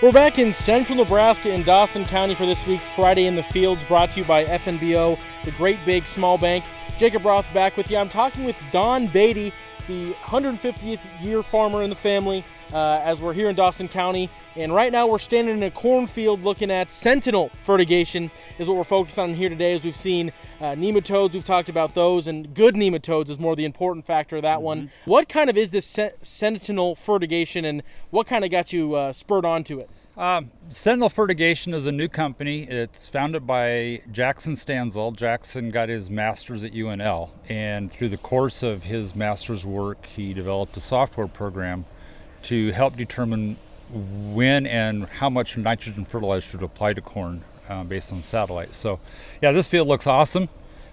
We're back in central Nebraska in Dawson County for this week's Friday in the Fields, brought to you by FNBO, the Great Big Small Bank. Jacob Roth back with you. I'm talking with Don Batie, the 150th year farmer in the family, as we're here in Dawson County. And right now we're standing in a cornfield looking at Sentinel Fertigation is what we're focused on here today. As we've seen nematodes, we've talked about those, and good nematodes is more the important factor of that one. What kind of is this Sentinel Fertigation, and what kind of got you spurred onto it? Sentinel Fertigation is a new company. It's founded by Jackson Stanzel. Jackson got his master's at UNL, and through the course of his master's work, he developed a software program to help determine when and how much nitrogen fertilizer to apply to corn based on satellites. So, yeah, this field looks awesome.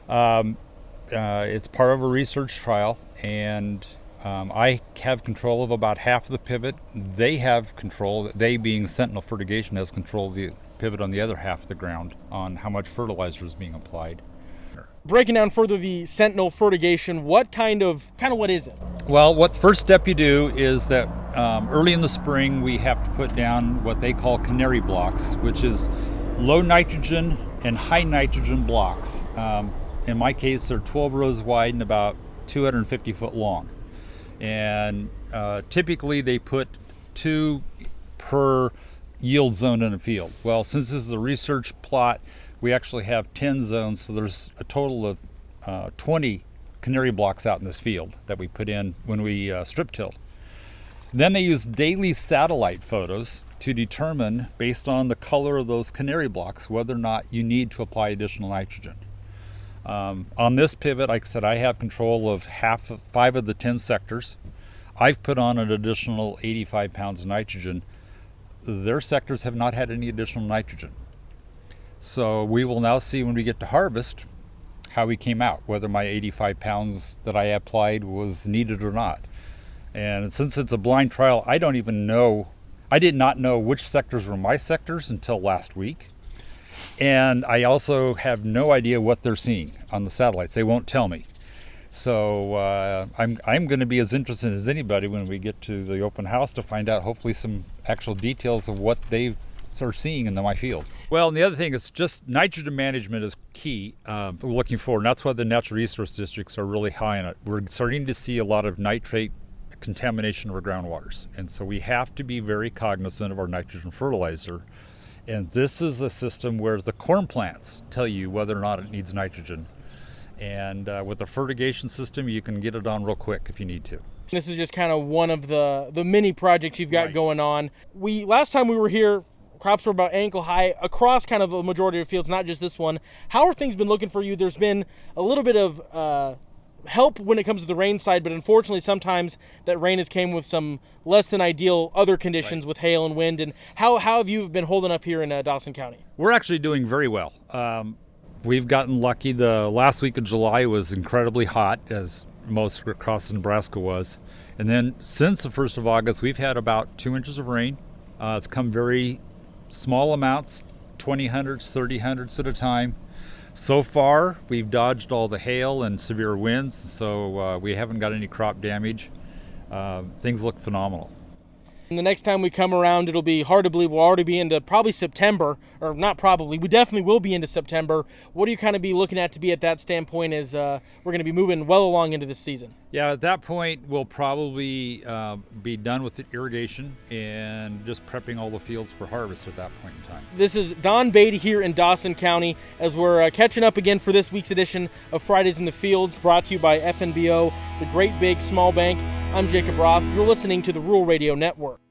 It's part of a research trial, and I have control of about half of the pivot. They have control, they being Sentinel Fertigation, has control of the pivot on the other half of the ground on how much fertilizer is being applied. Breaking down further the Sentinel Fertigation, what what is it? Well, what the first step you do is that early in the spring we have to put down what they call canary blocks, which is low nitrogen and high nitrogen blocks. In my case, they're 12 rows wide and about 250 foot long. And typically they put 2 per yield zone in a field. Well, since this is a research plot, we actually have 10 zones, so there's a total of 20 canary blocks out in this field that we put in when we strip tilled. Then they use daily satellite photos to determine, based on the color of those canary blocks, whether or not you need to apply additional nitrogen. On this pivot, like I said, I have control of 5 of the 10 sectors. I've put on an additional 85 pounds of nitrogen. Their sectors have not had any additional nitrogen. So we will now see when we get to harvest how we came out, whether my 85 pounds that I applied was needed or not. And since it's a blind trial, I did not know which sectors were my sectors until last week. And I also have no idea what they're seeing on the satellites. They won't tell me. So I'm going to be as interested as anybody when we get to the open house to find out hopefully some actual details of what they are seeing in my field. Well, and the other thing is just nitrogen management is key looking forward. And that's why the natural resource districts are really high on it. We're starting to see a lot of nitrate contamination of our groundwaters. And so we have to be very cognizant of our nitrogen fertilizer. And this is a system where the corn plants tell you whether or not it needs nitrogen. And with the fertigation system, you can get it on real quick if you need to. This is just kind of one of the mini projects you've got going on. Last time we were here, crops were about ankle high across kind of a majority of fields, not just this one. How are things been looking for you? There's been a little bit of help when it comes to the rain side, but unfortunately sometimes that rain has came with some less than ideal other conditions with hail and wind. And how have you been holding up here in Dawson County? We're actually doing very well. We've gotten lucky. The last week of July was incredibly hot, as most across Nebraska was. And then since the 1st of August, we've had about 2 inches of rain. It's come very small amounts, 20 hundredths, 30 hundredths at a time. So far, we've dodged all the hail and severe winds, so we haven't got any crop damage. Things look phenomenal. And the next time we come around, it'll be hard to believe we'll already be into probably September, or not probably, we definitely will be into September. What do you kind of be looking at to be at that standpoint as we're going to be moving well along into this season? Yeah, at that point, we'll probably be done with the irrigation and just prepping all the fields for harvest at that point in time. This is Don Batie here in Dawson County as we're catching up again for this week's edition of Fridays in the Fields, brought to you by FNBO, the Great Big Small Bank. I'm Jacob Roth. You're listening to the Rural Radio Network.